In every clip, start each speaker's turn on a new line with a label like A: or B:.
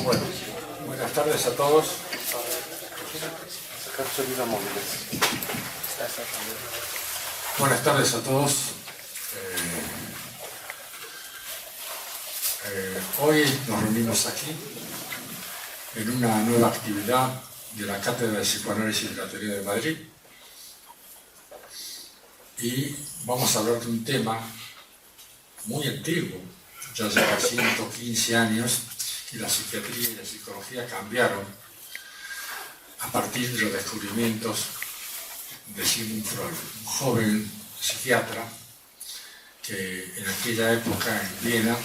A: Bueno, buenas tardes a todos. Buenas tardes a todos. Hoy nos reunimos aquí en una nueva actividad de la Cátedra de Psicoanálisis de la Teoría de Madrid y vamos a hablar de un tema muy antiguo. Ya lleva 115 años y la psiquiatría y la psicología cambiaron a partir de los descubrimientos de Sigmund Freud, un joven psiquiatra que en aquella época en Viena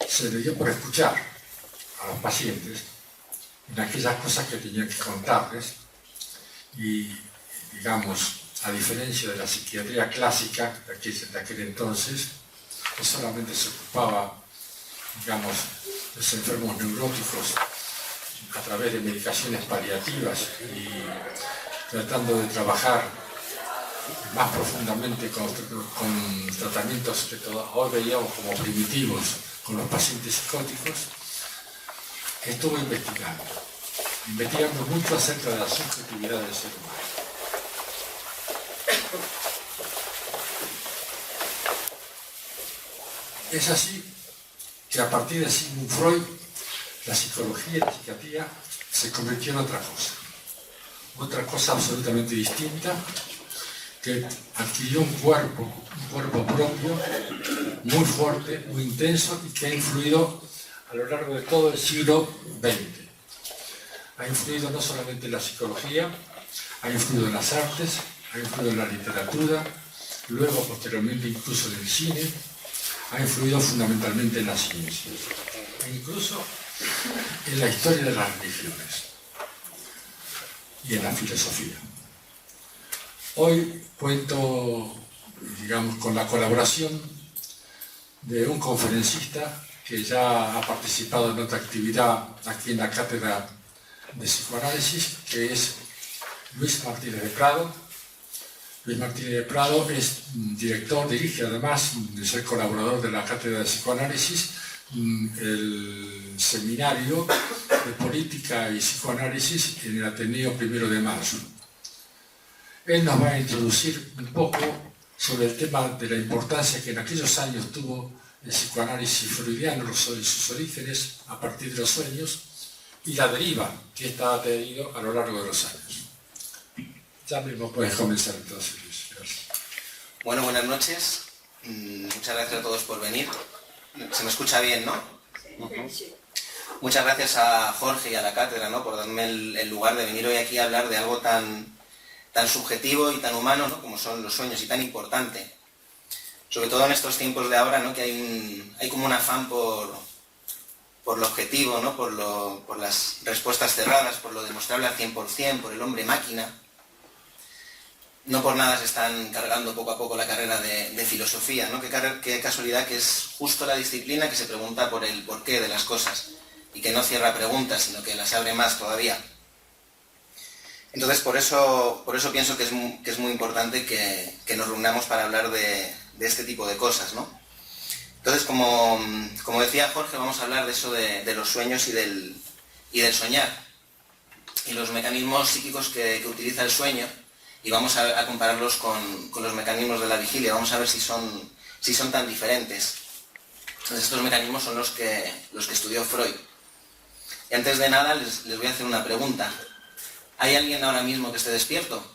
A: se le dio por escuchar a los pacientes en aquellas cosas que tenían que contarles y, digamos, a diferencia de la psiquiatría clásica de aquel entonces, que solamente se ocupaba, digamos, de los enfermos neuróticos a través de medicaciones paliativas y tratando de trabajar más profundamente con tratamientos que hoy veíamos como primitivos con los pacientes psicóticos. Estuvo investigando mucho acerca de la subjetividad del ser humano. Es así que a partir de Sigmund Freud, la psicología y la psiquiatría se convirtió en otra cosa absolutamente distinta, que adquirió un cuerpo propio, muy fuerte, muy intenso y que ha influido a lo largo de todo el siglo XX. Ha influido no solamente en la psicología, ha influido en las artes, ha influido en la literatura, luego posteriormente incluso en el cine, ha influido fundamentalmente en las ciencias e incluso en la historia de las religiones y en la filosofía. Hoy cuento, digamos, con la colaboración de un conferencista que ya ha participado en otra actividad aquí en la Cátedra de Psicoanálisis, que es Luis Martínez de Prado. Luis Martínez de Prado es dirige además de ser colaborador de la Cátedra de Psicoanálisis, el seminario de Política y Psicoanálisis en el Ateneo 1 de Mayo. Él nos va a introducir un poco sobre el tema de la importancia que en aquellos años tuvo el psicoanálisis freudiano, sus orígenes a partir de los sueños y la deriva que ésta ha tenido a lo largo de los años. Ya mismo puedes comenzar entonces, Luis. Gracias.
B: Bueno, buenas noches. Muchas gracias a todos por venir. Se me escucha bien, ¿no? Sí. Muchas gracias a Jorge y a la cátedra, ¿no?, por darme el lugar de venir hoy aquí a hablar de algo tan subjetivo y tan humano, ¿no?, como son los sueños, y tan importante. Sobre todo en estos tiempos de ahora, ¿no?, que hay como un afán por lo objetivo, ¿no?, por las respuestas cerradas, por lo demostrable al 100%, por el hombre máquina. No por nada se están cargando poco a poco la carrera de filosofía, ¿no? Qué casualidad que es justo la disciplina que se pregunta por el porqué de las cosas y que no cierra preguntas, sino que las abre más todavía. Entonces, por eso pienso que es muy importante que nos reunamos para hablar de este tipo de cosas, ¿no? Entonces, como decía Jorge, vamos a hablar de eso de los sueños y del soñar y los mecanismos psíquicos que utiliza el sueño. Y vamos a compararlos con los mecanismos de la vigilia. Vamos a ver si son tan diferentes. Entonces, estos mecanismos son los que estudió Freud. Y antes de nada les voy a hacer una pregunta. ¿Hay alguien ahora mismo que esté despierto?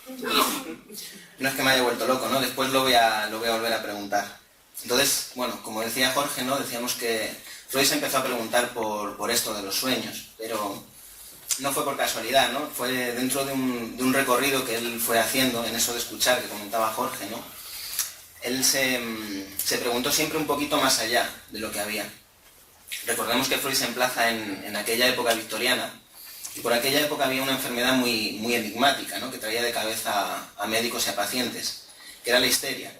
B: No es que me haya vuelto loco, ¿no? Después lo voy a volver a preguntar. Entonces, bueno, como decía Jorge, ¿no?, decíamos que Freud se empezó a preguntar por esto de los sueños, pero no fue por casualidad, ¿no? Fue dentro de un recorrido que él fue haciendo en eso de escuchar, que comentaba Jorge, ¿no? Él se preguntó siempre un poquito más allá de lo que había. Recordemos que Freud se emplaza en aquella época victoriana, y por aquella época había una enfermedad muy, muy enigmática, ¿no?, que traía de cabeza a médicos y a pacientes, que era la histeria.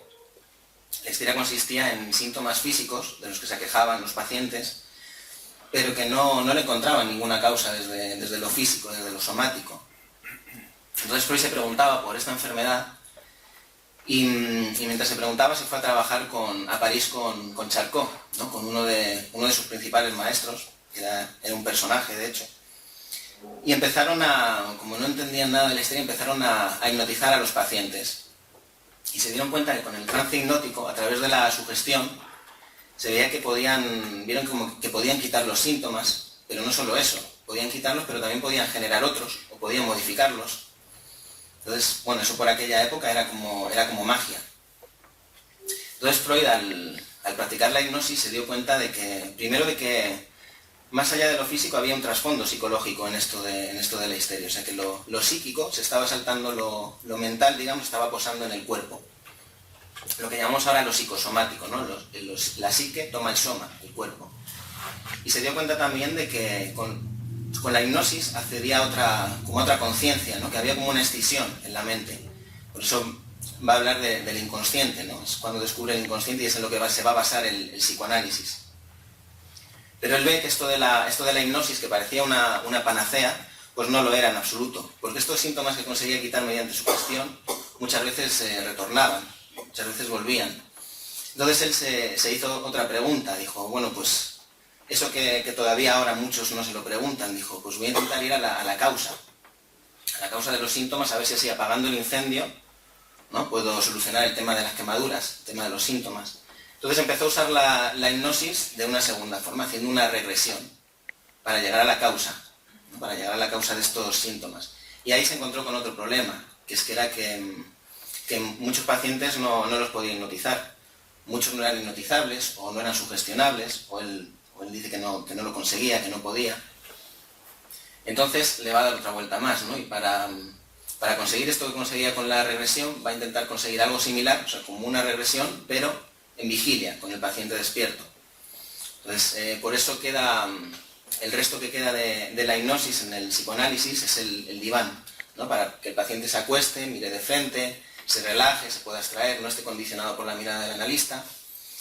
B: La histeria consistía en síntomas físicos de los que se quejaban los pacientes, pero que no le encontraban ninguna causa desde lo físico, desde lo somático. Entonces Freud se preguntaba por esta enfermedad Y mientras se preguntaba se fue a trabajar a París con Charcot, ¿no? Con uno de sus principales maestros, que era un personaje de hecho. Y empezaron como no entendían nada de la historia, empezaron a hipnotizar a los pacientes. Y se dieron cuenta que con el trance hipnótico, a través de la sugestión, se veía que vieron como que podían quitar los síntomas, pero no solo eso, podían quitarlos, pero también podían generar otros, o podían modificarlos. Entonces, bueno, eso por aquella época era como magia. Entonces Freud, al practicar la hipnosis, se dio cuenta de que más allá de lo físico había un trasfondo psicológico en esto de la histeria. O sea que lo psíquico se estaba saltando, lo mental, digamos, estaba posando en el cuerpo. Lo que llamamos ahora lo psicosomático, ¿no? La psique toma el soma, el cuerpo. Y se dio cuenta también de que con la hipnosis accedía a otra conciencia, ¿no? Que había como una escisión en la mente. Por eso va a hablar del inconsciente, ¿no? Es cuando descubre el inconsciente y es en lo que se va a basar el psicoanálisis. Pero él ve que esto de la hipnosis, que parecía una panacea, pues no lo era en absoluto. Porque estos síntomas que conseguía quitar mediante su gestión muchas veces retornaban, muchas veces volvían. Entonces él se hizo otra pregunta, dijo, bueno, pues eso que todavía ahora muchos no se lo preguntan, dijo, pues voy a intentar ir a la causa de los síntomas, a ver si así apagando el incendio, ¿no? Puedo solucionar el tema de las quemaduras, el tema de los síntomas. Entonces empezó a usar la hipnosis de una segunda forma, haciendo una regresión, para llegar a la causa, ¿no? Para llegar a la causa de estos síntomas. Y ahí se encontró con otro problema, que era que muchos pacientes no los podía hipnotizar. Muchos no eran hipnotizables, o no eran sugestionables, o él dice que no lo conseguía, que no podía. Entonces le va a dar otra vuelta más, ¿no? Y para conseguir esto que conseguía con la regresión, va a intentar conseguir algo similar, o sea, como una regresión, pero en vigilia, con el paciente despierto. Entonces, por eso el resto que queda de la hipnosis en el psicoanálisis es el diván, ¿no? Para que el paciente se acueste, mire de frente, se relaje, se pueda abstraer, no esté condicionado por la mirada del analista.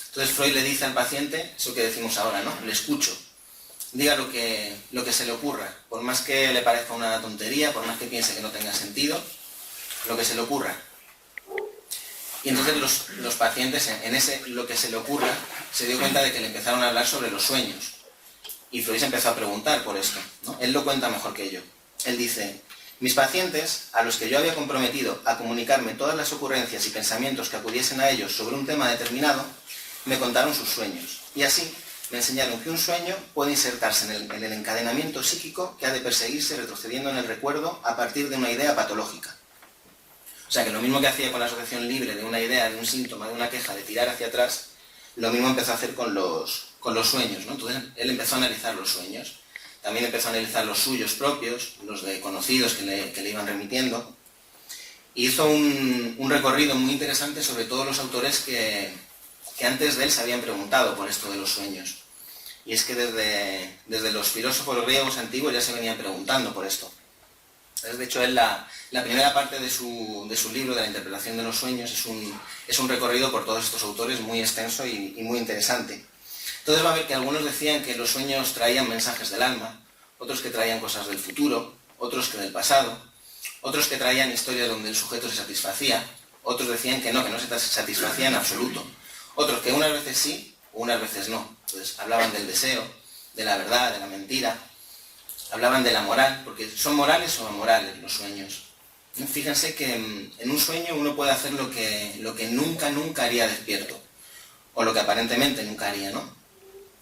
B: Entonces Freud le dice al paciente, eso que decimos ahora, ¿no? Le escucho. Diga lo que se le ocurra, por más que le parezca una tontería, por más que piense que no tenga sentido, lo que se le ocurra. Y entonces los pacientes, en ese lo que se le ocurra, se dio cuenta de que le empezaron a hablar sobre los sueños. Y Freud se empezó a preguntar por esto, ¿no? Él lo cuenta mejor que yo. Él dice, mis pacientes, a los que yo había comprometido a comunicarme todas las ocurrencias y pensamientos que acudiesen a ellos sobre un tema determinado, me contaron sus sueños. Y así me enseñaron que un sueño puede insertarse en el encadenamiento psíquico que ha de perseguirse retrocediendo en el recuerdo a partir de una idea patológica. O sea que lo mismo que hacía con la asociación libre de una idea, de un síntoma, de una queja, de tirar hacia atrás, lo mismo empezó a hacer con los sueños, ¿no? Entonces él empezó a analizar los sueños. También empezó a analizar los suyos propios, los de conocidos que le iban remitiendo. Y hizo un recorrido muy interesante sobre todos los autores que antes de él se habían preguntado por esto de los sueños. Y es que desde los filósofos griegos antiguos ya se venían preguntando por esto. Entonces, de hecho, él la primera parte de su libro, de la interpretación de los sueños, es un recorrido por todos estos autores muy extenso y muy interesante. Entonces va a ver que algunos decían que los sueños traían mensajes del alma, otros que traían cosas del futuro, otros que del pasado, otros que traían historias donde el sujeto se satisfacía, otros decían que no se satisfacía en absoluto, otros que unas veces sí, o unas veces no. Entonces hablaban del deseo, de la verdad, de la mentira, hablaban de la moral, porque ¿son morales o amorales los sueños? Fíjense que en un sueño uno puede hacer lo que nunca haría despierto, o lo que aparentemente nunca haría, ¿no?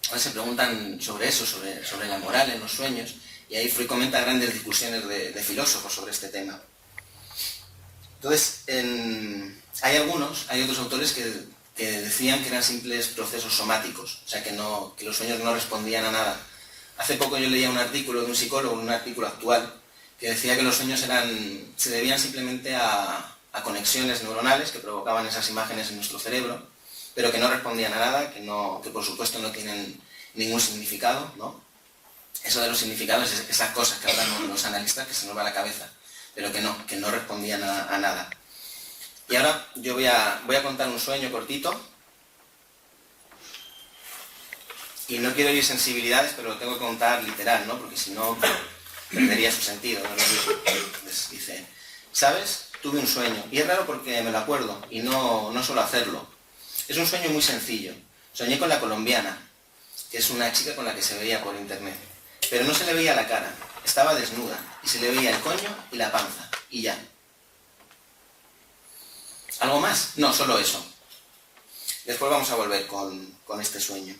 B: Ahora se preguntan sobre eso, sobre la moral en los sueños, y ahí Freud comenta grandes discusiones de filósofos sobre este tema. Entonces, hay otros autores que decían que eran simples procesos somáticos, o sea que los sueños no respondían a nada. Hace poco yo leía un artículo de un psicólogo, un artículo actual, que decía que los sueños se debían simplemente a conexiones neuronales que provocaban esas imágenes en nuestro cerebro, pero que no respondían a nada, que por supuesto no tienen ningún significado, ¿no? Eso de los significados es esas cosas que hablan los analistas que se nos va a la cabeza, pero que no respondían a nada. Y ahora yo voy a contar un sueño cortito, y no quiero herir sensibilidades, pero lo tengo que contar literal, ¿no? Porque si no, perdería su sentido, ¿no? Entonces, dice, ¿sabes? tuve un sueño. Y es raro porque me lo acuerdo y no suelo hacerlo. Es un sueño muy sencillo. Soñé con la colombiana, que es una chica con la que se veía por internet. Pero no se le veía la cara, estaba desnuda y se le veía el coño y la panza, y ya. ¿Algo más? No, solo eso. Después vamos a volver con este sueño.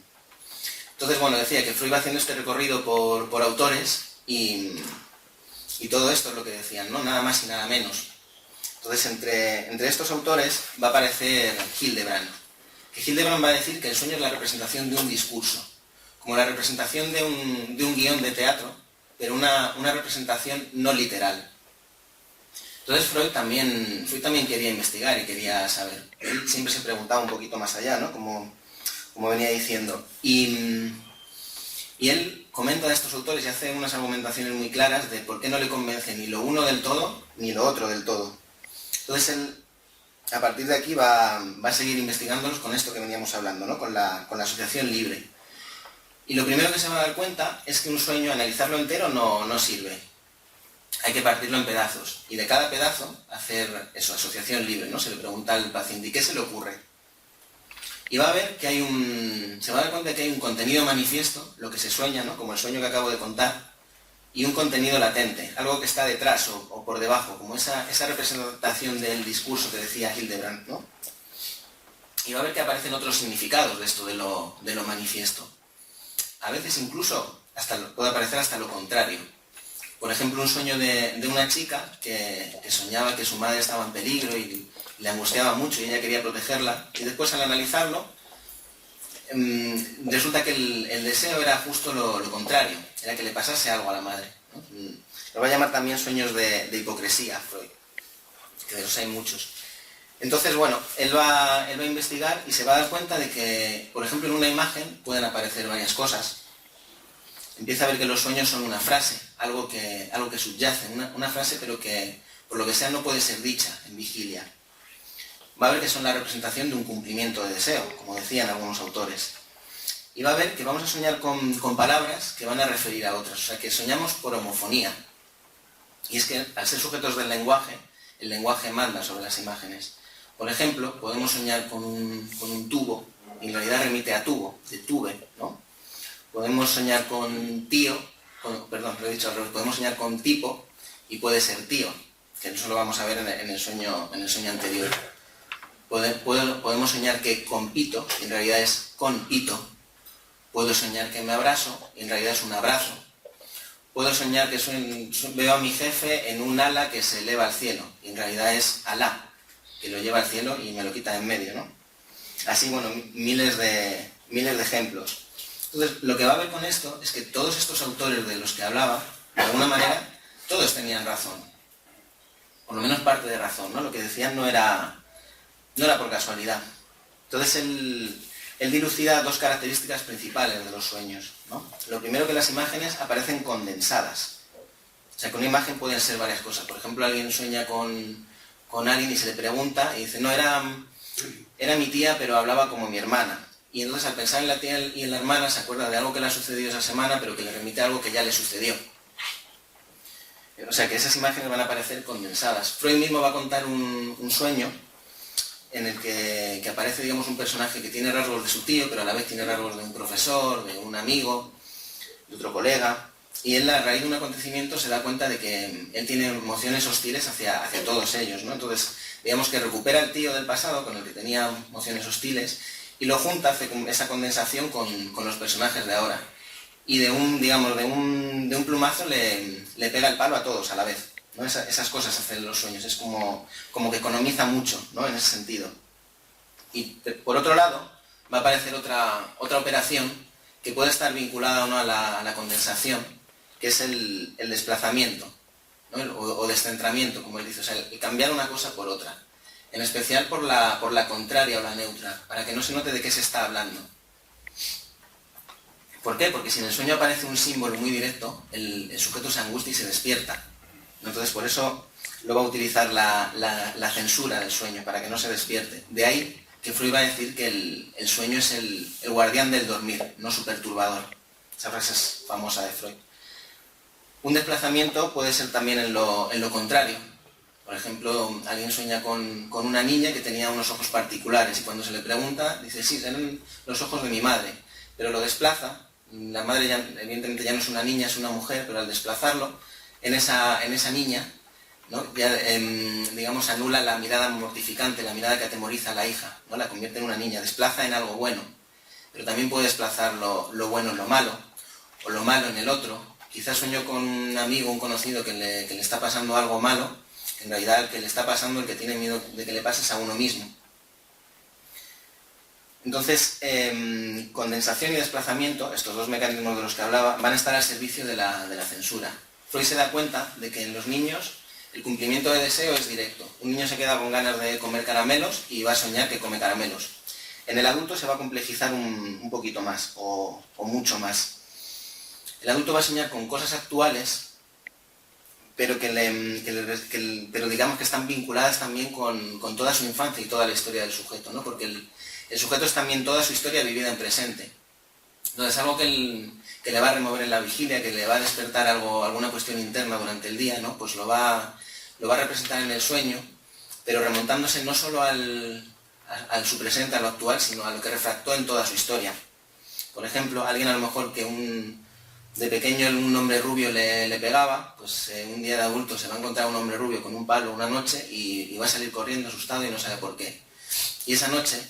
B: Entonces, bueno, decía que Freud va haciendo este recorrido por autores y todo esto es lo que decían, ¿no? Nada más y nada menos. Entonces, entre estos autores va a aparecer Hildebrand. Que Hildebrand va a decir que el sueño es la representación de un discurso, como la representación de un guión de teatro, pero una representación no literal. Entonces Freud también quería investigar y quería saber. Él siempre se preguntaba un poquito más allá, ¿no? Como venía diciendo. Y él comenta de estos autores y hace unas argumentaciones muy claras de por qué no le convence ni lo uno del todo, ni lo otro del todo. Entonces él, a partir de aquí, va a seguir investigándolos con esto que veníamos hablando, ¿no? Con la asociación libre. Y lo primero que se va a dar cuenta es que un sueño, analizarlo entero, no sirve. Hay que partirlo en pedazos. Y de cada pedazo, hacer eso, asociación libre, ¿no? Se le pregunta al paciente, ¿y qué se le ocurre? Y va a ver que se va a dar cuenta de que hay un contenido manifiesto, lo que se sueña, ¿no? Como el sueño que acabo de contar, y un contenido latente, algo que está detrás o por debajo, como esa representación del discurso que decía Hildebrand, ¿no? Y va a ver que aparecen otros significados de esto, de lo manifiesto. A veces incluso puede aparecer hasta lo contrario. Por ejemplo, un sueño de una chica que soñaba que su madre estaba en peligro y le angustiaba mucho y ella quería protegerla. Y después, al analizarlo, resulta que el deseo era justo lo contrario, era que le pasase algo a la madre, ¿no? Lo va a llamar también sueños de hipocresía, Freud, que de los hay muchos. Entonces, bueno, él va a investigar y se va a dar cuenta de que, por ejemplo, en una imagen pueden aparecer varias cosas. Empieza a ver que los sueños son una frase, algo que subyace, una frase pero que por lo que sea no puede ser dicha en vigilia. Va a ver que son la representación de un cumplimiento de deseo, como decían algunos autores. Y va a ver que vamos a soñar con palabras que van a referir a otras, o sea que soñamos por homofonía. Y es que al ser sujetos del lenguaje, el lenguaje manda sobre las imágenes. Por ejemplo, podemos soñar con un tubo, y en realidad remite a tubo, de tube, ¿no? Podemos soñar con tío, podemos soñar con tipo y puede ser tío, que eso lo vamos a ver en el sueño anterior. Podemos soñar que compito, y en realidad es compito. Puedo soñar que me abrazo, y en realidad es un abrazo. Puedo soñar que veo a mi jefe en un ala que se eleva al cielo, y en realidad es Alá, que lo lleva al cielo y me lo quita de en medio, ¿no? Así, bueno, miles de ejemplos. Entonces, lo que va a ver con esto es que todos estos autores de los que hablaba, de alguna manera, todos tenían razón. Por lo menos parte de razón, ¿no? Lo que decían no era por casualidad. Entonces, él dilucida dos características principales de los sueños, ¿no? Lo primero, que las imágenes aparecen condensadas. O sea, que una imagen pueden ser varias cosas. Por ejemplo, alguien sueña con alguien y se le pregunta y dice, no, era mi tía, pero hablaba como mi hermana. Y entonces, al pensar en la tía y en la hermana, se acuerda de algo que le ha sucedido esa semana, pero que le remite a algo que ya le sucedió. O sea, que esas imágenes van a aparecer condensadas. Freud mismo va a contar un sueño en el que aparece, digamos, un personaje que tiene rasgos de su tío, pero a la vez tiene rasgos de un profesor, de un amigo, de otro colega. Y él, a raíz de un acontecimiento, se da cuenta de que él tiene emociones hostiles hacia todos ellos, ¿no? Entonces, digamos que recupera al tío del pasado, con el que tenía emociones hostiles, y lo junta, hace esa condensación con los personajes de ahora. Y de un plumazo le pega el palo a todos a la vez, ¿no? Esas cosas hacen los sueños, es como que economiza mucho, ¿no? En ese sentido. Y por otro lado, va a aparecer otra operación que puede estar vinculada o no a la condensación, que es el desplazamiento, ¿no? o descentramiento, como él dice, o sea, el cambiar una cosa por otra. En especial por la contraria o la neutra, para que no se note de qué se está hablando. ¿Por qué? Porque si en el sueño aparece un símbolo muy directo, el sujeto se angustia y se despierta. Entonces, por eso lo va a utilizar la censura del sueño, para que no se despierte. De ahí que Freud va a decir que el sueño es el guardián del dormir, no su perturbador. Esa frase es famosa de Freud. Un desplazamiento puede ser también en lo contrario. Por ejemplo, alguien sueña con una niña que tenía unos ojos particulares y cuando se le pregunta, dice, sí, eran los ojos de mi madre, pero lo desplaza, la madre ya, evidentemente ya no es una niña, es una mujer, pero al desplazarlo, en esa niña, ¿no? Ya, digamos, anula la mirada mortificante, la mirada que atemoriza a la hija, ¿no? La convierte en una niña, desplaza en algo bueno, pero también puede desplazar lo bueno en lo malo, o lo malo en el otro. Quizás sueño con un amigo, un conocido que le está pasando algo malo, en realidad el que le está pasando, el que tiene miedo de que le pase es a uno mismo. Entonces, condensación y desplazamiento, estos dos mecanismos de los que hablaba, van a estar al servicio de la censura. Freud se da cuenta de que en los niños el cumplimiento de deseo es directo. Un niño se queda con ganas de comer caramelos y va a soñar que come caramelos. En el adulto se va a complejizar un poquito más, o mucho más. El adulto va a soñar con cosas actuales, pero pero digamos que están vinculadas también con toda su infancia y toda la historia del sujeto, ¿no? Porque el sujeto es también toda su historia vivida en presente. Entonces, algo que le va a remover en la vigilia, que le va a despertar alguna cuestión interna durante el día, ¿no? Pues lo va a representar en el sueño, pero remontándose no solo al su presente, a lo actual, sino a lo que refractó en toda su historia. Por ejemplo, alguien a lo mejor que de pequeño un hombre rubio le pegaba, pues un día de adulto se va a encontrar un hombre rubio con un palo una noche y va a salir corriendo asustado y no sabe por qué. Y esa noche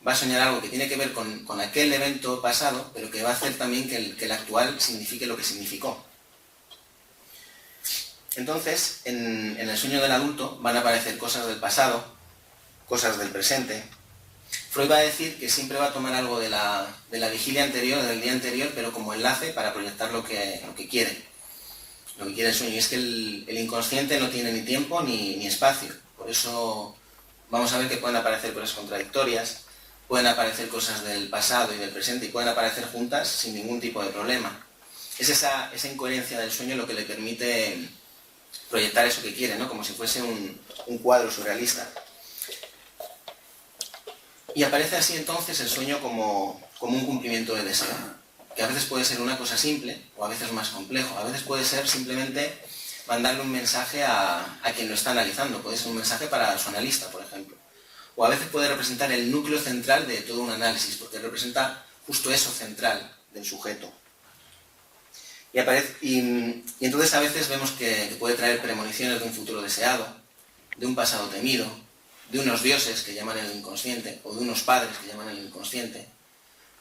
B: va a soñar algo que tiene que ver con aquel evento pasado, pero que va a hacer también que el actual signifique lo que significó. Entonces, en el sueño del adulto van a aparecer cosas del pasado, cosas del presente. Freud va a decir que siempre va a tomar algo de la vigilia anterior, del día anterior, pero como enlace para proyectar lo que quiere. Lo que quiere el sueño. Y es que el inconsciente no tiene ni tiempo ni espacio. Por eso vamos a ver que pueden aparecer cosas contradictorias, pueden aparecer cosas del pasado y del presente y pueden aparecer juntas sin ningún tipo de problema. Es esa incoherencia del sueño lo que le permite proyectar eso que quiere, ¿no? Como si fuese un cuadro surrealista. Y aparece así entonces el sueño como un cumplimiento de deseo, que a veces puede ser una cosa simple o a veces más complejo, a veces puede ser simplemente mandarle un mensaje a quien lo está analizando, puede ser un mensaje para su analista, por ejemplo. O a veces puede representar el núcleo central de todo un análisis, porque representa justo eso central del sujeto. Y entonces a veces vemos que puede traer premoniciones de un futuro deseado, de un pasado temido, de unos dioses que llaman el inconsciente, o de unos padres que llaman el inconsciente.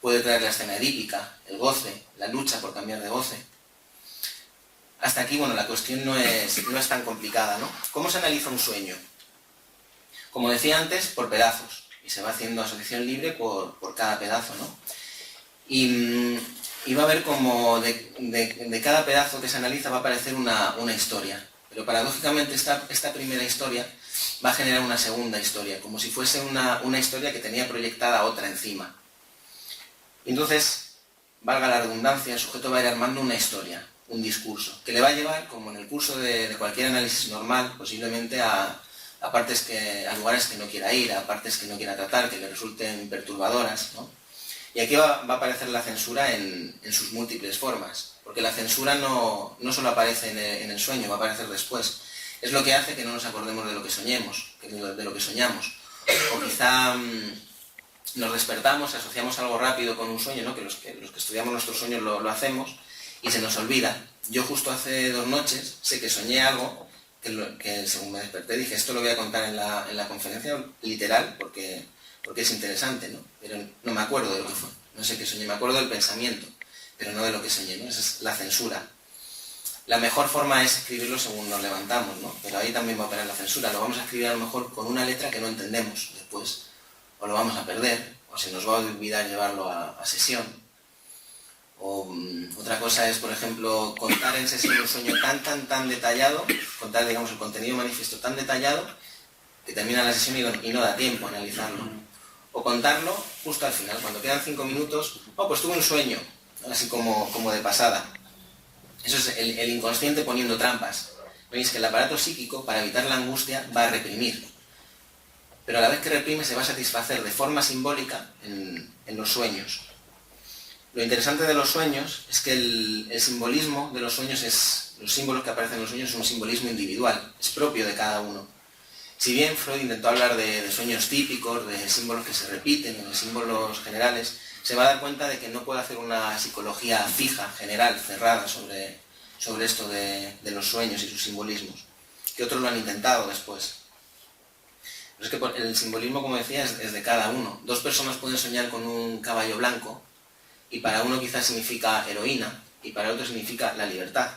B: Puede traer la escena edípica, el goce, la lucha por cambiar de goce. Hasta aquí, bueno, la cuestión no es tan complicada, ¿no? ¿Cómo se analiza un sueño? Como decía antes, por pedazos, y se va haciendo asociación libre por cada pedazo, ¿no? Y va a ver como de cada pedazo que se analiza va a aparecer una historia. Pero paradójicamente esta primera historia va a generar una segunda historia, como si fuese una historia que tenía proyectada otra encima. Y entonces, valga la redundancia, el sujeto va a ir armando una historia, un discurso, que le va a llevar, como en el curso de cualquier análisis normal, posiblemente a lugares que no quiera ir, a partes que no quiera tratar, que le resulten perturbadoras, ¿no? Y aquí va a aparecer la censura en sus múltiples formas, porque la censura no solo aparece en el sueño, va a aparecer después. Es lo que hace que no nos acordemos de lo que soñemos, de lo que soñamos. O quizá nos despertamos, asociamos algo rápido con un sueño, ¿no? Que los que estudiamos nuestros sueños lo hacemos, y se nos olvida. Yo justo hace 2 noches sé que soñé algo, que según me desperté dije, esto lo voy a contar en la conferencia literal, porque es interesante, ¿no? Pero no me acuerdo de lo que fue. No sé qué soñé, me acuerdo del pensamiento, pero no de lo que soñé, ¿no? Esa es la censura. La mejor forma es escribirlo según nos levantamos, ¿no? Pero ahí también va a operar la censura. Lo vamos a escribir a lo mejor con una letra que no entendemos después. O lo vamos a perder, o se nos va a olvidar llevarlo a sesión. O otra cosa es, por ejemplo, contar en sesión un sueño tan detallado, contar, digamos, el contenido manifiesto tan detallado, que termina la sesión y no da tiempo a analizarlo. O contarlo justo al final, cuando quedan 5 minutos, pues tuve un sueño, así como de pasada. Eso es el inconsciente poniendo trampas. Veis que el aparato psíquico, para evitar la angustia, va a reprimir. Pero a la vez que reprime, se va a satisfacer de forma simbólica en los sueños. Lo interesante de los sueños es que el simbolismo de los sueños los símbolos que aparecen en los sueños es un simbolismo individual, es propio de cada uno. Si bien Freud intentó hablar de sueños típicos, de símbolos que se repiten, de símbolos generales, se va a dar cuenta de que no puede hacer una psicología fija, general, cerrada sobre esto de los sueños y sus simbolismos, que otros lo han intentado después. Pero es que el simbolismo, como decía, es de cada uno. Dos personas pueden soñar con un caballo blanco y para uno quizás significa heroína y para otro significa la libertad.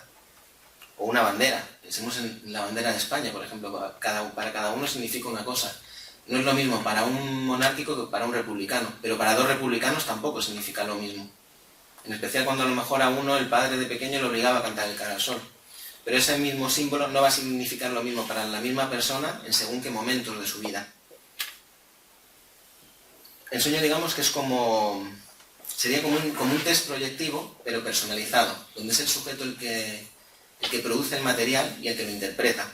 B: O una bandera. Pensemos en la bandera de España, por ejemplo. Para cada uno significa una cosa. No es lo mismo para un monárquico que para un republicano, pero para dos republicanos tampoco significa lo mismo. En especial cuando a lo mejor a uno el padre de pequeño le obligaba a cantar el cara al sol. Pero ese mismo símbolo no va a significar lo mismo para la misma persona en según qué momentos de su vida. El sueño, digamos que es sería como un test proyectivo, pero personalizado, donde es el sujeto el que produce el material y el que lo interpreta.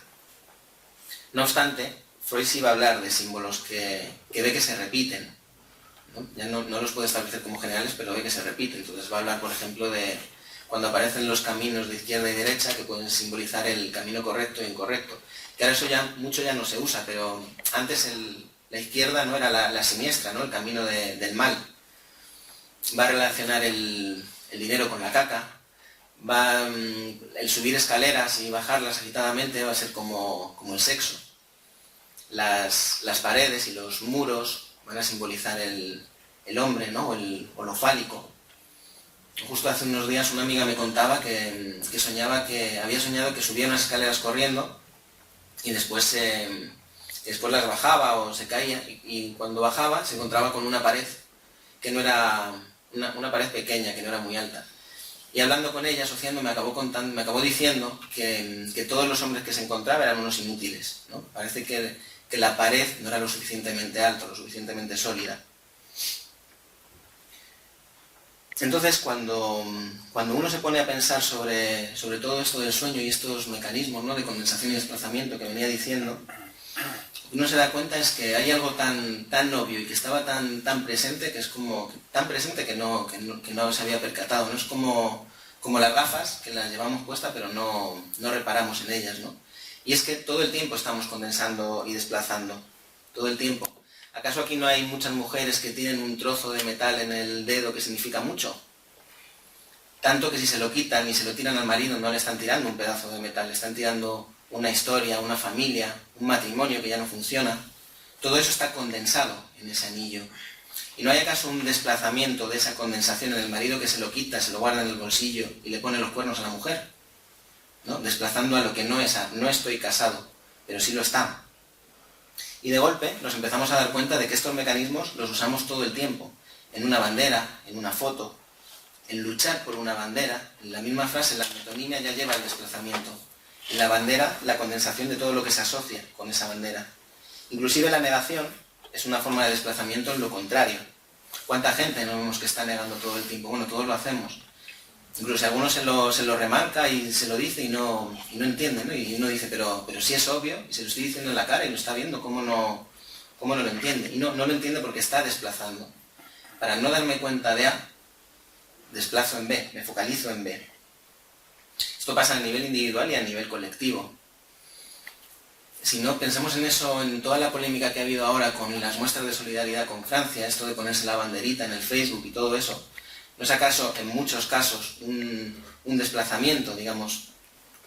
B: No obstante, Freud sí va a hablar de símbolos que ve que se repiten, ¿no? Ya no los puede establecer como generales, pero ve que se repiten. Entonces va a hablar, por ejemplo, de cuando aparecen los caminos de izquierda y derecha, que pueden simbolizar el camino correcto e incorrecto. Que ahora eso mucho ya no se usa, pero antes la izquierda no era la siniestra, ¿no? El camino del mal. Va a relacionar el dinero con la caca. El subir escaleras y bajarlas agitadamente va a ser como el sexo. Las paredes y los muros van a simbolizar el hombre, ¿no? o lo fálico. Justo hace unos días una amiga me contaba que había soñado que subía unas escaleras corriendo y después las bajaba o se caía y cuando bajaba se encontraba con una pared que no era una pared pequeña, que no era muy alta. Y hablando con ella, asociando, me acabó diciendo que todos los hombres que se encontraba eran unos inútiles, ¿no? Parece que la pared no era lo suficientemente alta, lo suficientemente sólida. Entonces, cuando uno se pone a pensar sobre todo esto del sueño y estos mecanismos, ¿no? de condensación y desplazamiento que venía diciendo, uno se da cuenta es que hay algo tan obvio y que estaba tan presente, que es como tan presente que no se había percatado, ¿no? Es como las gafas, que las llevamos puestas pero no reparamos en ellas, ¿no? Y es que todo el tiempo estamos condensando y desplazando, todo el tiempo. ¿Acaso aquí no hay muchas mujeres que tienen un trozo de metal en el dedo que significa mucho? Tanto que si se lo quitan y se lo tiran al marido no le están tirando un pedazo de metal, le están tirando una historia, una familia, un matrimonio que ya no funciona. Todo eso está condensado en ese anillo. ¿Y no hay acaso un desplazamiento de esa condensación en el marido que se lo quita, se lo guarda en el bolsillo y le pone los cuernos a la mujer? ¿No? Desplazando a lo que no es, no estoy casado, pero sí lo está. Y de golpe nos empezamos a dar cuenta de que estos mecanismos los usamos todo el tiempo, en una bandera, en una foto, en luchar por una bandera. En la misma frase, la metonimia ya lleva el desplazamiento. En la bandera, la condensación de todo lo que se asocia con esa bandera. Inclusive la negación es una forma de desplazamiento en lo contrario. ¿Cuánta gente no vemos que está negando todo el tiempo? Bueno, todos lo hacemos. Incluso algunos se lo remarca y se lo dice y no entiende, ¿no? Y uno dice, pero sí es obvio, y se lo estoy diciendo en la cara y lo está viendo, ¿cómo no lo entiende? Y no lo entiende porque está desplazando. Para no darme cuenta de A, desplazo en B, me focalizo en B. Esto pasa a nivel individual y a nivel colectivo. Si no, pensemos en eso, en toda la polémica que ha habido ahora con las muestras de solidaridad con Francia, esto de ponerse la banderita en el Facebook y todo eso. ¿No es acaso, en muchos casos, un desplazamiento, digamos?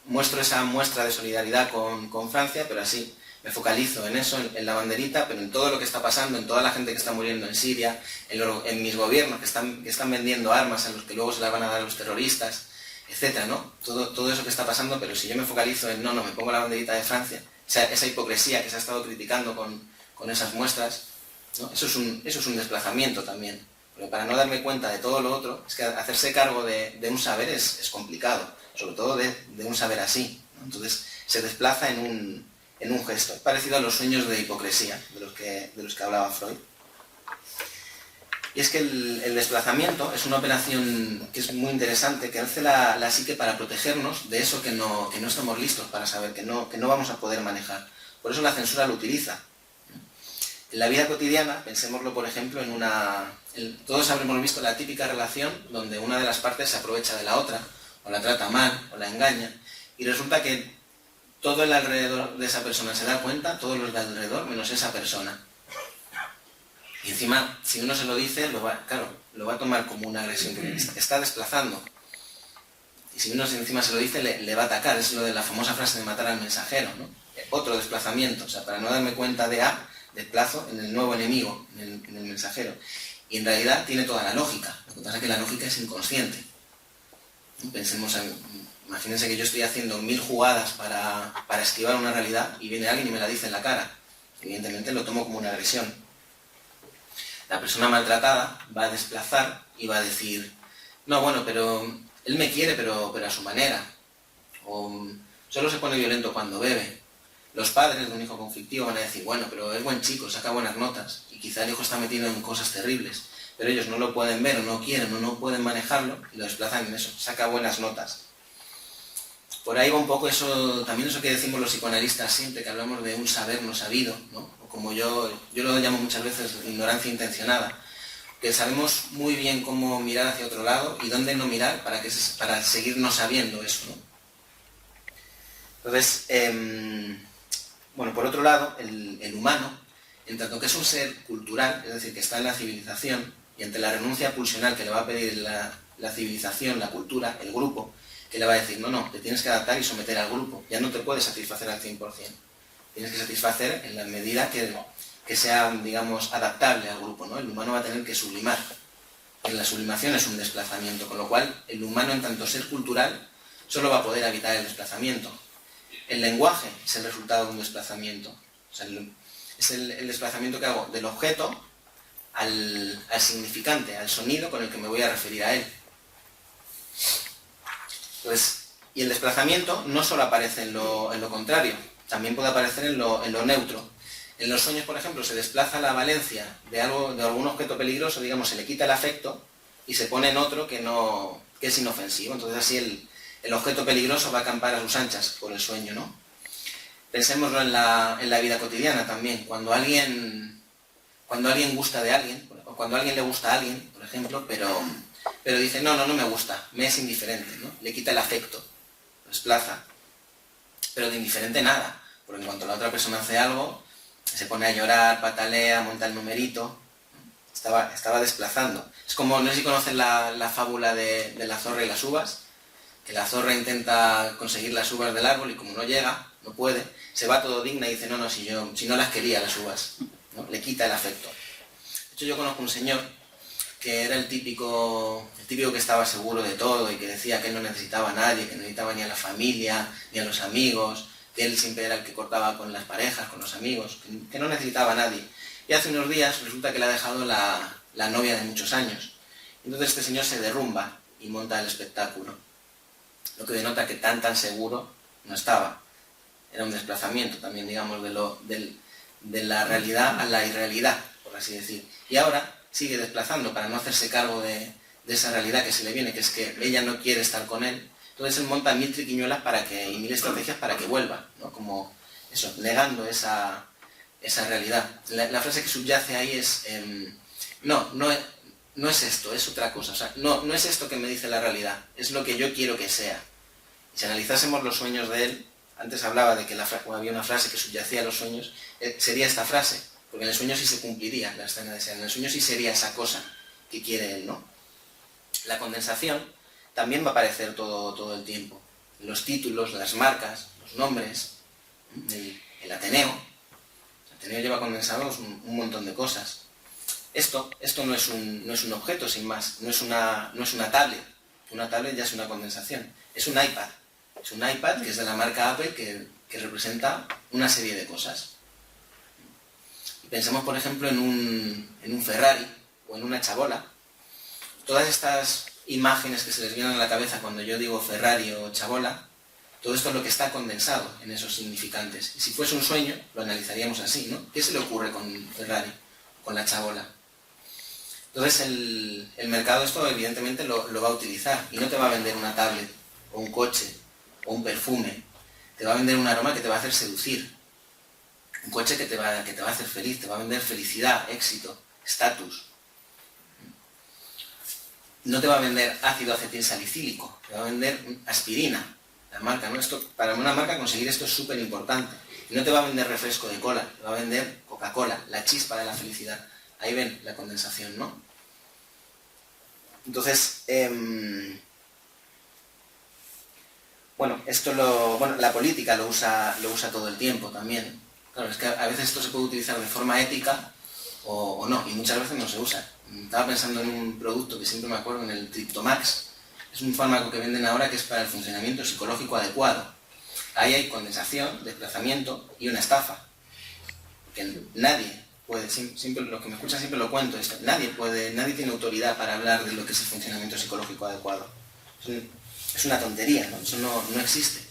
B: Muestro esa muestra de solidaridad con Francia, pero así me focalizo en eso, en la banderita, pero en todo lo que está pasando, en toda la gente que está muriendo en Siria, en mis gobiernos que están vendiendo armas a los que luego se las van a dar a los terroristas, etcétera, ¿no? Todo eso que está pasando, pero si yo me focalizo en no, me pongo la banderita de Francia, esa hipocresía que se ha estado criticando con esas muestras, ¿no? Eso es un desplazamiento también. Pero para no darme cuenta de todo lo otro, es que hacerse cargo de un saber es complicado, sobre todo de un saber así, ¿no? Entonces se desplaza en un gesto. Es parecido a los sueños de hipocresía, de los que hablaba Freud. Y es que el desplazamiento es una operación que es muy interesante, que hace la psique para protegernos de eso que no estamos listos para saber, que no vamos a poder manejar. Por eso la censura lo utiliza. En la vida cotidiana, pensémoslo por ejemplo todos habremos visto la típica relación donde una de las partes se aprovecha de la otra, o la trata mal, o la engaña, y resulta que todo el alrededor de esa persona se da cuenta, todos los de alrededor, menos esa persona. Y encima, si uno se lo dice, lo va a tomar como una agresión, porque está desplazando. Y si uno encima se lo dice, le va a atacar. Es lo de la famosa frase de matar al mensajero, ¿no? Otro desplazamiento, o sea, para no darme cuenta de A, desplazo en el nuevo enemigo, en el mensajero. Y en realidad tiene toda la lógica. Lo que pasa es que la lógica es inconsciente. Imagínense que yo estoy haciendo 1000 jugadas para esquivar una realidad y viene alguien y me la dice en la cara. Evidentemente lo tomo como una agresión. La persona maltratada va a desplazar y va a decir, no, bueno, pero él me quiere, pero a su manera. O solo se pone violento cuando bebe. Los padres de un hijo conflictivo van a decir, bueno, pero es buen chico, saca buenas notas. Y quizá el hijo está metido en cosas terribles. Pero ellos no lo pueden ver o no quieren o no pueden manejarlo y lo desplazan en eso, saca buenas notas. Por ahí va un poco eso, también eso que decimos los psicoanalistas siempre, que hablamos de un saber no sabido, ¿no? O como yo lo llamo muchas veces ignorancia intencionada, que sabemos muy bien cómo mirar hacia otro lado y dónde no mirar para seguir no sabiendo eso, ¿no? Entonces, bueno, por otro lado, el humano, en tanto que es un ser cultural, es decir, que está en la civilización, y ante la renuncia pulsional que le va a pedir la civilización, la cultura, el grupo, que le va a decir, no, te tienes que adaptar y someter al grupo, ya no te puedes satisfacer al 100%. Tienes que satisfacer en la medida que sea, digamos, adaptable al grupo, ¿no? El humano va a tener que sublimar. Y la sublimación es un desplazamiento, con lo cual el humano, en tanto ser cultural, solo va a poder evitar el desplazamiento. El lenguaje es el resultado de un desplazamiento. O sea, es el desplazamiento que hago del objeto al significante, al sonido con el que me voy a referir a él. Entonces, y el desplazamiento no solo aparece en lo contrario, también puede aparecer en lo neutro. En los sueños, por ejemplo, se desplaza la valencia de algún objeto peligroso, digamos, se le quita el afecto y se pone en otro que es inofensivo. Entonces así el objeto peligroso va a acampar a sus anchas por el sueño, ¿no? Pensémoslo en la vida cotidiana también. Cuando alguien gusta de alguien, o cuando a alguien le gusta a alguien, por ejemplo, pero dice, no me gusta, me es indiferente, ¿no? Le quita el afecto, lo desplaza. Pero de indiferente nada, porque en cuanto la otra persona hace algo, se pone a llorar, patalea, monta el numerito, estaba desplazando. Es como, no sé si conocen la fábula de la zorra y las uvas, que la zorra intenta conseguir las uvas del árbol y como no llega, no puede, se va todo digna y dice, no, si no las quería las uvas, ¿no? Le quita el afecto. De hecho, yo conozco un señor que era el típico que estaba seguro de todo y que decía que él no necesitaba a nadie, que no necesitaba ni a la familia, ni a los amigos, que él siempre era el que cortaba con las parejas, con los amigos, que no necesitaba a nadie. Y hace unos días resulta que le ha dejado la novia de muchos años. Entonces este señor se derrumba y monta el espectáculo. Lo que denota que tan seguro no estaba. Era un desplazamiento también, digamos, de la realidad a la irrealidad, por así decir. Y ahora sigue desplazando para no hacerse cargo de esa realidad que se le viene, que es que ella no quiere estar con él. Entonces él monta 1000 triquiñuelas y 1000 estrategias para que vuelva, ¿no? Como eso, negando esa realidad. La frase que subyace ahí es, no es esto, es otra cosa. O sea, no es esto que me dice la realidad, es lo que yo quiero que sea. Y si analizásemos los sueños de él, antes hablaba de que había una frase que subyacía a los sueños, sería esta frase, porque en el sueño sí se cumpliría la escena deseada, en el sueño sí sería esa cosa que quiere él, ¿no? La condensación también va a aparecer todo el tiempo. Los títulos, las marcas, los nombres, el Ateneo. El Ateneo lleva condensados un montón de cosas. Esto no es un objeto, sin más. No es una tablet. Una tablet ya es una condensación. Es un iPad. Es un iPad que es de la marca Apple que representa una serie de cosas. Y pensemos, por ejemplo, en un Ferrari o en una chabola. Todas estas imágenes que se les vienen a la cabeza cuando yo digo Ferrari o chabola, todo esto es lo que está condensado en esos significantes. Y si fuese un sueño, lo analizaríamos así, ¿no? ¿Qué se le ocurre con Ferrari, con la chabola? Entonces el mercado esto evidentemente lo va a utilizar y no te va a vender una tablet o un coche o un perfume, te va a vender un aroma que te va a hacer seducir, un coche que te va a hacer feliz, te va a vender felicidad, éxito, estatus. No te va a vender ácido acetilsalicílico, te va a vender aspirina. la marca, ¿no? Para una marca conseguir esto es súper importante. Y no te va a vender refresco de cola, te va a vender Coca-Cola, la chispa de la felicidad. Ahí ven la condensación, ¿no? Entonces, la política lo usa todo el tiempo también. Claro, es que a veces esto se puede utilizar de forma ética o no, y muchas veces no se usa. Estaba pensando en un producto que siempre me acuerdo, en el Triptomax. Es un fármaco que venden ahora que es para el funcionamiento psicológico adecuado. Ahí hay condensación, desplazamiento y una estafa. Porque nadie puede, siempre, los que me escuchan siempre lo cuento, nadie tiene autoridad para hablar de lo que es el funcionamiento psicológico adecuado. Es una tontería, ¿no? Eso no existe.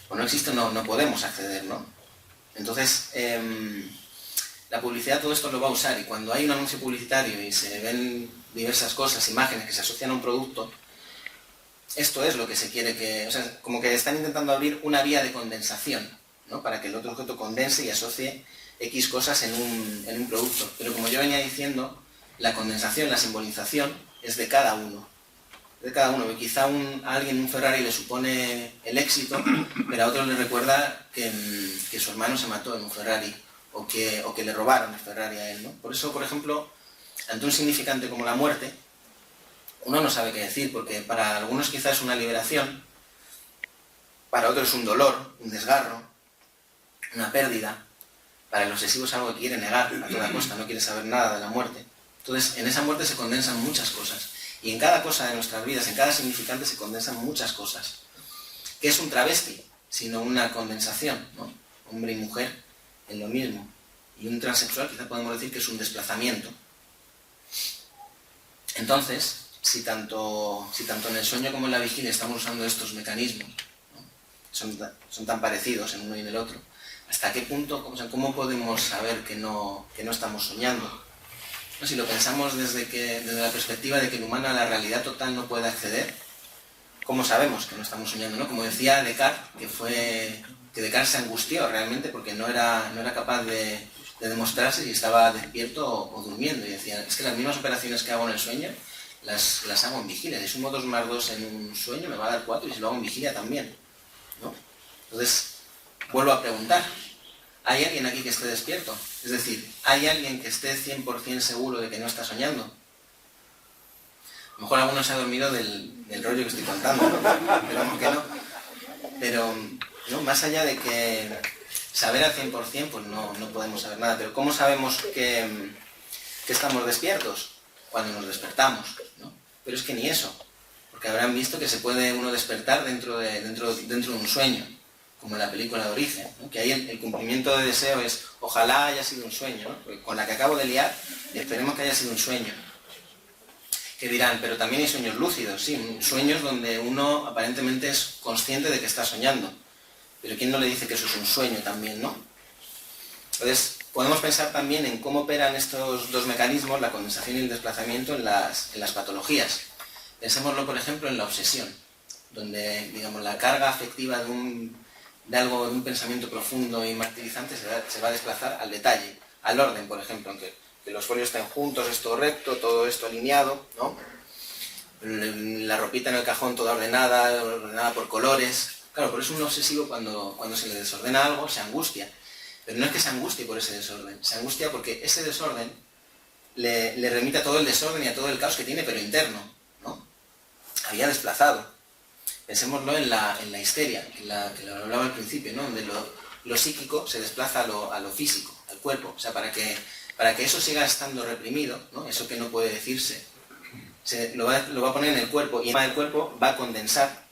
B: O no existe, no podemos acceder, ¿no? Entonces, la publicidad todo esto lo va a usar, y cuando hay un anuncio publicitario y se ven diversas cosas, imágenes que se asocian a un producto, esto es lo que se quiere que... O sea, como que están intentando abrir una vía de condensación, ¿no? Para que el otro objeto condense y asocie X cosas en un producto. Pero como yo venía diciendo, la condensación, la simbolización, es de cada uno. De cada uno. Y quizá a alguien un Ferrari le supone el éxito, pero a otro le recuerda que su hermano se mató en un Ferrari, o que le robaron el Ferrari a él, ¿no? Por eso, por ejemplo, ante un significante como la muerte, uno no sabe qué decir, porque para algunos quizás es una liberación, para otros es un dolor, un desgarro, una pérdida. Para el obsesivo es algo que quiere negar a toda costa, no quiere saber nada de la muerte. Entonces, en esa muerte se condensan muchas cosas. Y en cada cosa de nuestras vidas, en cada significante, se condensan muchas cosas. ¿Qué es un travesti? Sino una condensación, ¿no? Hombre y mujer en lo mismo. Y un transexual quizá podemos decir que es un desplazamiento. Entonces, si tanto en el sueño como en la vigilia estamos usando estos mecanismos, ¿no? Son tan parecidos en uno y en el otro, ¿hasta qué punto, o sea, cómo podemos saber que no estamos soñando? ¿No? Si lo pensamos desde la perspectiva de que el humano a la realidad total no puede acceder, ¿cómo sabemos que no estamos soñando, ¿no? Como decía Descartes, que Descartes se angustió realmente porque no era capaz de demostrarse si estaba despierto o durmiendo. Y decía, es que las mismas operaciones que hago en el sueño las hago en vigilia. Si sumo 2 más 2 en un sueño me va a dar 4, y si lo hago en vigilia también, ¿no? Entonces, vuelvo a preguntar, ¿hay alguien aquí que esté despierto? Es decir, ¿hay alguien que esté 100% seguro de que no está soñando? A lo mejor alguno se ha dormido del rollo que estoy contando, ¿no? Pero ¿por qué no? Pero, ¿no? Más allá de que saber al 100%, pues no podemos saber nada. Pero ¿cómo sabemos que estamos despiertos? Cuando nos despertamos, ¿no? Pero es que ni eso, porque habrán visto que se puede uno despertar dentro de un sueño, como en la película de Origen, ¿no? Que ahí el cumplimiento de deseo es, ojalá haya sido un sueño, ¿no? Porque con la que acabo de liar, esperemos que haya sido un sueño. Que dirán, pero también hay sueños lúcidos, sí, sueños donde uno aparentemente es consciente de que está soñando. Pero ¿quién no le dice que eso es un sueño también, no? Entonces, podemos pensar también en cómo operan estos dos mecanismos, la condensación y el desplazamiento, en las patologías. Pensémoslo, por ejemplo, en la obsesión, donde, digamos, la carga afectiva de un pensamiento profundo y martirizante se va a desplazar al detalle, al orden, por ejemplo, en que los folios estén juntos, esto recto, todo esto alineado, ¿no? La ropita en el cajón toda ordenada por colores. Claro, por eso un obsesivo cuando se le desordena algo se angustia. Pero no es que se angustie por ese desorden, se angustia porque ese desorden le remite a todo el desorden y a todo el caos que tiene, pero interno, ¿no? Había desplazado. Pensémoslo en la histeria, que lo hablaba al principio, ¿no? Donde lo psíquico se desplaza a lo físico, al cuerpo. O sea, para que eso siga estando reprimido, ¿no? Eso que no puede decirse, lo va a poner en el cuerpo, y encima del cuerpo va a condensar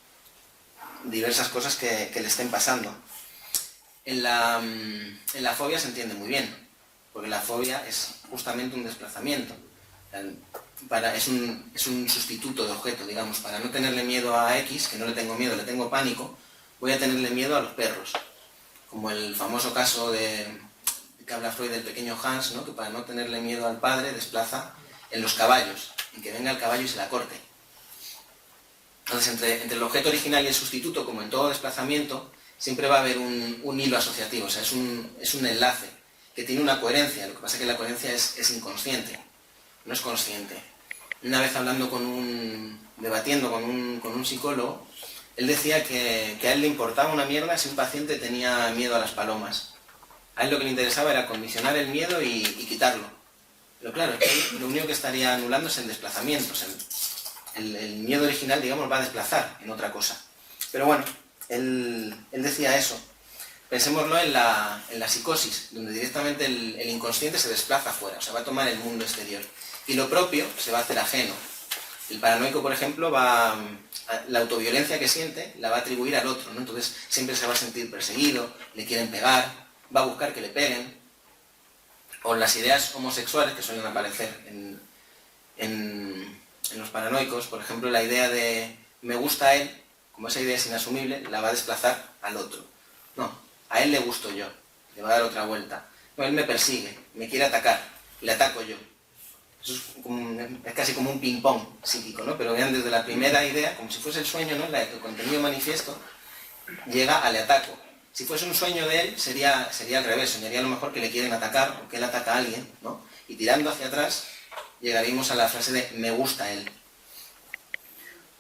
B: diversas cosas que le estén pasando. En la fobia se entiende muy bien, porque la fobia es justamente un desplazamiento. Es un sustituto de objeto, digamos. Para no tenerle miedo a X, que no le tengo miedo, le tengo pánico, voy a tenerle miedo a los perros. Como el famoso caso que habla Freud del pequeño Hans, ¿no? Que para no tenerle miedo al padre desplaza en los caballos, en que venga el caballo y se la corte. Entonces, entre el objeto original y el sustituto, como en todo desplazamiento, siempre va a haber un hilo asociativo, o sea, es un enlace que tiene una coherencia. Lo que pasa es que la coherencia es inconsciente, no es consciente. Una vez debatiendo con un psicólogo, Él decía que a él le importaba una mierda si un paciente tenía miedo a las palomas. A él lo que le interesaba era condicionar el miedo y quitarlo. Pero claro, lo único que estaría anulando es el desplazamiento. O sea, el miedo original, digamos, va a desplazar en otra cosa. Pero bueno, él decía eso. Pensémoslo en la psicosis, donde directamente el inconsciente se desplaza afuera, o sea, va a tomar el mundo exterior. Y lo propio se va a hacer ajeno. El paranoico, por ejemplo, la autoviolencia que siente la va a atribuir al otro, ¿no? Entonces siempre se va a sentir perseguido, le quieren pegar, va a buscar que le peguen. O las ideas homosexuales que suelen aparecer en los paranoicos, por ejemplo, la idea de me gusta a él, como esa idea es inasumible, la va a desplazar al otro. No, a él le gusto yo, le va a dar otra vuelta. No, él me persigue, me quiere atacar, le ataco yo. Eso es casi como un ping-pong psíquico, ¿no? Pero vean, desde la primera idea, como si fuese el sueño, ¿no? El contenido manifiesto, llega al ataco. Si fuese un sueño de él, sería al revés, soñaría a lo mejor que le quieren atacar o que él ataca a alguien, ¿no? Y tirando hacia atrás, llegaríamos a la frase de me gusta él.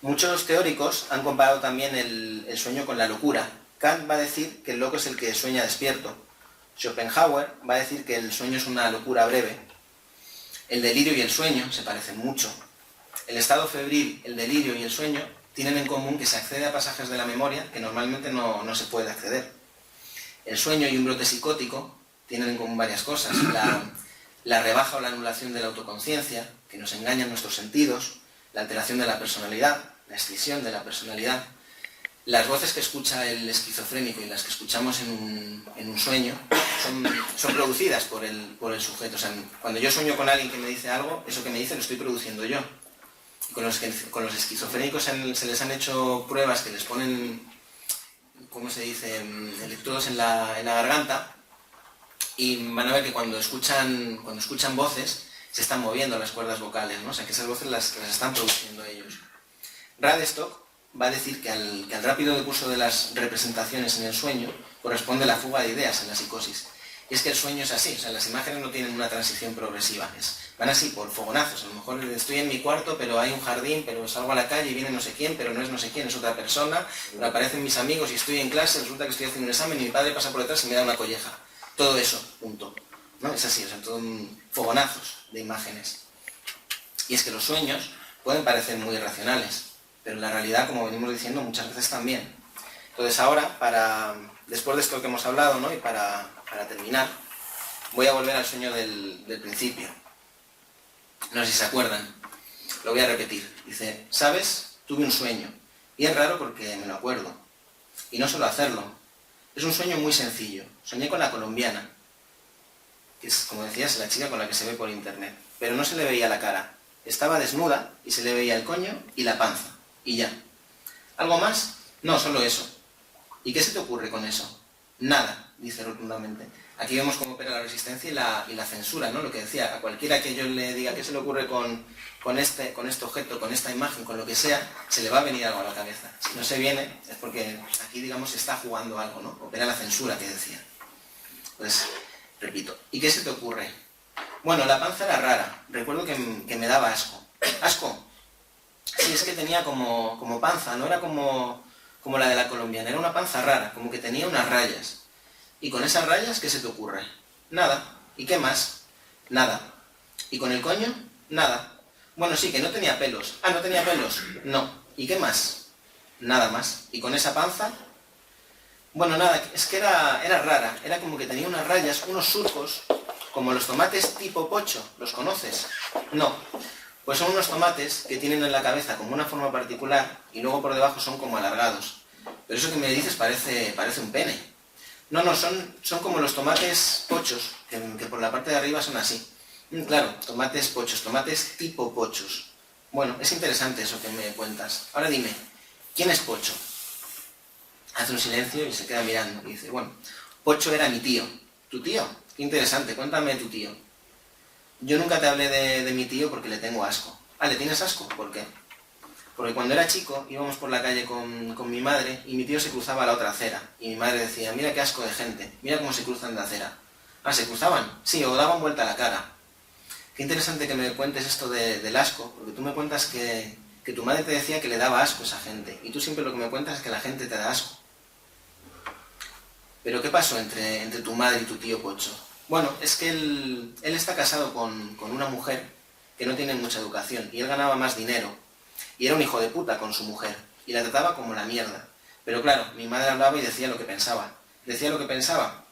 B: Muchos teóricos han comparado también el sueño con la locura. Kant va a decir que el loco es el que sueña despierto. Schopenhauer va a decir que el sueño es una locura breve. El delirio y el sueño se parecen mucho. El estado febril, el delirio y el sueño tienen en común que se accede a pasajes de la memoria que normalmente no se puede acceder. El sueño y un brote psicótico tienen en común varias cosas. La rebaja o la anulación de la autoconciencia, que nos engañan nuestros sentidos, la alteración de la personalidad, la escisión de la personalidad. Las voces que escucha el esquizofrénico y las que escuchamos en un sueño son producidas por el sujeto. O sea, cuando yo sueño con alguien que me dice algo, eso que me dice lo estoy produciendo yo. Y con los esquizofrénicos se les han hecho pruebas que les ponen, ¿cómo se dice?, electrodos en la garganta, y van a ver que cuando escuchan voces se están moviendo las cuerdas vocales, ¿no? O sea, que esas voces las están produciendo ellos. Radstock va a decir que al rápido decurso de las representaciones en el sueño corresponde la fuga de ideas en la psicosis. Y es que el sueño es así, o sea, las imágenes no tienen una transición progresiva, van así por fogonazos. A lo mejor estoy en mi cuarto, pero hay un jardín, pero salgo a la calle y viene no sé quién, pero no es no sé quién, es otra persona, pero aparecen mis amigos y estoy en clase, resulta que estoy haciendo un examen y mi padre pasa por detrás y me da una colleja. Todo eso, punto. ¿No? Es así, o sea, todo fogonazos de imágenes. Y es que los sueños pueden parecer muy irracionales, pero en la realidad, como venimos diciendo, muchas veces también. Entonces ahora, después de esto que hemos hablado, ¿no? Y para terminar, voy a volver al sueño del principio. No sé si se acuerdan, lo voy a repetir. Dice, ¿sabes? Tuve un sueño. Y es raro porque me lo acuerdo. Y no solo hacerlo. Es un sueño muy sencillo. Soñé con la colombiana, que es, como decías, la chica con la que se ve por internet. Pero no se le veía la cara. Estaba desnuda y se le veía el coño y la panza. Y ya. ¿Algo más? No, solo eso. ¿Y qué se te ocurre con eso? Nada, dice rotundamente. Aquí vemos cómo opera la resistencia y la censura, ¿no? Lo que decía, a cualquiera que yo le diga qué se le ocurre con este objeto, con esta imagen, con lo que sea, se le va a venir algo a la cabeza. Si no se viene, es porque aquí, digamos, se está jugando algo, ¿no? Opera la censura que decía. Pues, repito, ¿y qué se te ocurre? Bueno, la panza era rara. Recuerdo que me daba asco. ¿Asco? Sí, es que tenía como panza, no era como la de la colombiana, era una panza rara, como que tenía unas rayas. ¿Y con esas rayas qué se te ocurre? Nada. ¿Y qué más? Nada. ¿Y con el coño? Nada. Bueno, sí, que no tenía pelos. Ah, ¿no tenía pelos? No. ¿Y qué más? Nada más. ¿Y con esa panza? Bueno, nada, es que era rara, era como que tenía unas rayas, unos surcos, como los tomates tipo pocho, ¿los conoces? No. Pues son unos tomates que tienen en la cabeza como una forma particular y luego por debajo son como alargados. Pero eso que me dices parece un pene. No, son como los tomates pochos, que por la parte de arriba son así. Claro, tomates pochos, tomates tipo pochos. Bueno, es interesante eso que me cuentas. Ahora dime, ¿quién es Pocho? Hace un silencio y se queda mirando y dice, bueno, Pocho era mi tío. ¿Tu tío? Qué interesante, cuéntame de tu tío. Yo nunca te hablé de mi tío porque le tengo asco. Ah, ¿le tienes asco? ¿Por qué? Porque cuando era chico íbamos por la calle con mi madre y mi tío se cruzaba a la otra acera. Y mi madre decía, mira qué asco de gente, mira cómo se cruzan de acera. Ah, ¿se cruzaban? Sí, o daban vuelta a la cara. Qué interesante que me cuentes esto del asco, porque tú me cuentas que que tu madre te decía que le daba asco a esa gente, y tú siempre lo que me cuentas es que la gente te da asco. Pero ¿qué pasó entre tu madre y tu tío Pocho? Bueno, es que él está casado con una mujer que no tiene mucha educación, y él ganaba más dinero, y era un hijo de puta con su mujer, y la trataba como la mierda. Pero claro, mi madre hablaba y decía lo que pensaba. ¿Decía lo que pensaba?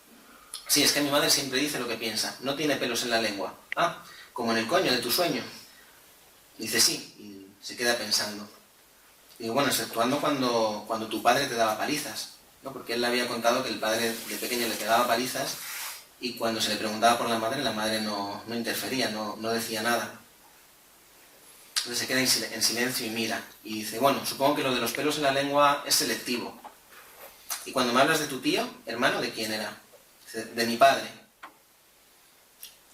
B: Sí, es que mi madre siempre dice lo que piensa, no tiene pelos en la lengua. Ah, como en el coño de tu sueño. Dice sí, y se queda pensando. Digo, bueno, exceptuando cuando tu padre te daba palizas, ¿no? Porque él le había contado que el padre de pequeño le pegaba palizas y cuando se le preguntaba por la madre no interfería, no decía nada. Entonces se queda en silencio y mira. Y dice, bueno, supongo que lo de los pelos en la lengua es selectivo. Y cuando me hablas de tu tío, hermano, ¿de quién era? Dice, de mi padre.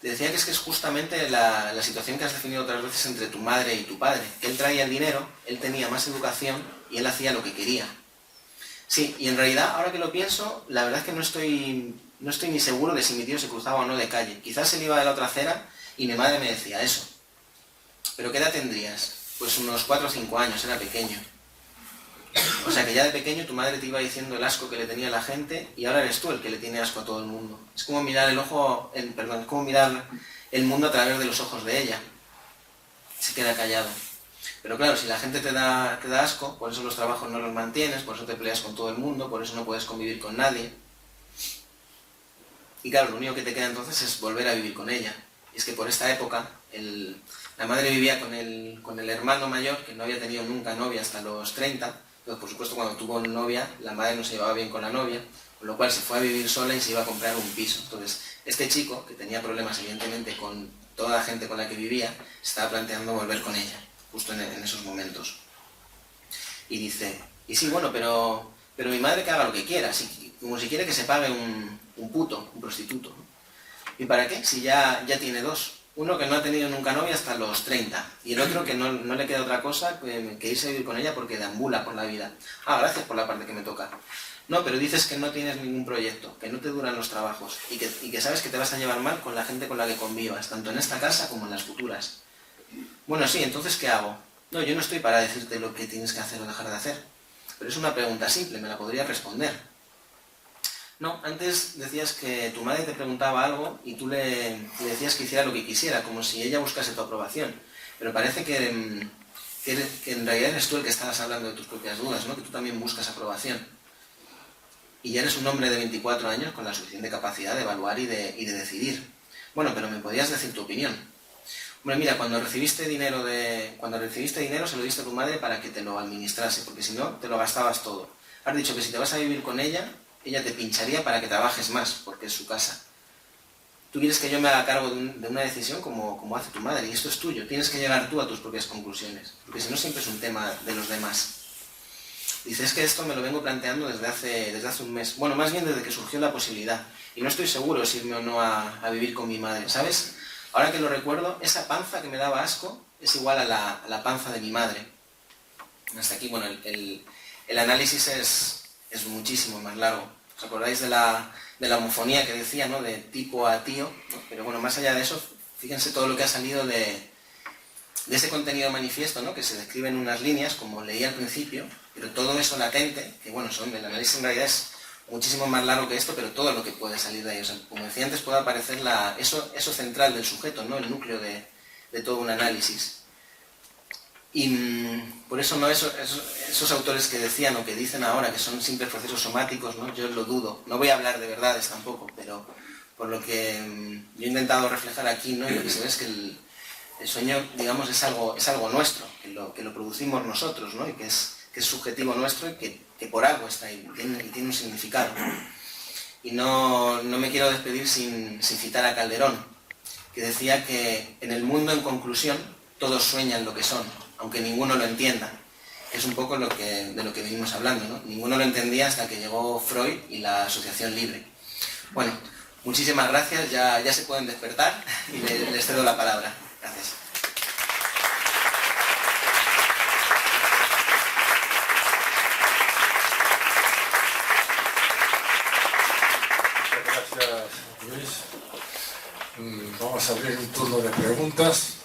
B: Te decía que es justamente la situación que has definido otras veces entre tu madre y tu padre. Él traía el dinero, él tenía más educación y él hacía lo que quería. Sí, y en realidad, ahora que lo pienso, la verdad es que no estoy ni seguro de si mi tío se cruzaba o no de calle. Quizás él iba de la otra acera y mi madre me decía eso. ¿Pero qué edad tendrías? Pues unos 4 o 5 años, era pequeño. O sea que ya de pequeño tu madre te iba diciendo el asco que le tenía a la gente y ahora eres tú el que le tiene asco a todo el mundo. Es como mirar es como mirar el mundo a través de los ojos de ella. Se queda callado. Pero claro, si la gente te da asco, por eso los trabajos no los mantienes, por eso te peleas con todo el mundo, por eso no puedes convivir con nadie. Y claro, lo único que te queda entonces es volver a vivir con ella. Y es que por esta época, la madre vivía con el hermano mayor, que no había tenido nunca novia hasta los 30. Entonces, por supuesto, cuando tuvo novia, la madre no se llevaba bien con la novia, con lo cual se fue a vivir sola y se iba a comprar un piso. Entonces, este chico, que tenía problemas evidentemente con toda la gente con la que vivía, estaba planteando volver con ella, justo en esos momentos. Y dice, y sí, bueno, pero mi madre que haga lo que quiera, como si quiere que se pague un puto, un prostituto. ¿Y para qué? Si ya tiene 2. Uno que no ha tenido nunca novia hasta los 30 y el otro que no le queda otra cosa que irse a vivir con ella porque deambula por la vida. Ah, gracias por la parte que me toca. No, pero dices que no tienes ningún proyecto, que no te duran los trabajos y que sabes que te vas a llevar mal con la gente con la que convivas, tanto en esta casa como en las futuras. Bueno, sí, entonces ¿qué hago? No, yo no estoy para decirte lo que tienes que hacer o dejar de hacer, pero es una pregunta simple, me la podrías responder. No, antes decías que tu madre te preguntaba algo y tú le decías que hiciera lo que quisiera, como si ella buscase tu aprobación. Pero parece que en realidad eres tú el que estabas hablando de tus propias dudas, ¿no? Que tú también buscas aprobación. Y ya eres un hombre de 24 años con la suficiente capacidad de evaluar y de decidir. Bueno, pero me podías decir tu opinión. Hombre, mira, cuando recibiste dinero se lo diste a tu madre para que te lo administrase, porque si no, te lo gastabas todo. Has dicho que si te vas a vivir con ella te pincharía para que trabajes más, porque es su casa. Tú quieres que yo me haga cargo de una decisión como hace tu madre, y esto es tuyo. Tienes que llegar tú a tus propias conclusiones, porque si no siempre es un tema de los demás. Dices que esto me lo vengo planteando desde hace un mes. Bueno, más bien desde que surgió la posibilidad. Y no estoy seguro si irme o no a vivir con mi madre, ¿sabes? Ahora que lo recuerdo, esa panza que me daba asco es igual a la panza de mi madre. Hasta aquí, bueno, el análisis es muchísimo más largo. ¿Os acordáis de la homofonía que decía, ¿no? De tipo a tío, ¿no? Pero bueno, más allá de eso, fíjense todo lo que ha salido de ese contenido manifiesto, ¿no? Que se describe en unas líneas, como leí al principio, pero todo eso latente, que bueno, el análisis en realidad es muchísimo más largo que esto, pero todo lo que puede salir de ahí. O sea, como decía antes, puede aparecer eso central del sujeto, ¿no? El núcleo de todo un análisis. Y por eso no esos autores que decían o que dicen ahora que son simples procesos somáticos, ¿no? Yo lo dudo. No voy a hablar de verdades tampoco, pero por lo que yo he intentado reflejar aquí, ¿no? Y lo que se ve es que el sueño, digamos, es algo nuestro, que lo producimos nosotros, ¿no? Y que es subjetivo nuestro y que por algo está ahí, y tiene un significado. Y no me quiero despedir sin citar a Calderón, que decía que en el mundo, en conclusión, todos sueñan lo que son, aunque ninguno lo entienda. Es un poco de lo que venimos hablando, ¿no? Ninguno lo entendía hasta que llegó Freud y la asociación libre. Bueno, muchísimas gracias, ya se pueden despertar y les cedo la palabra. Gracias.
A: Muchas gracias, Luis. Vamos a abrir un turno de preguntas.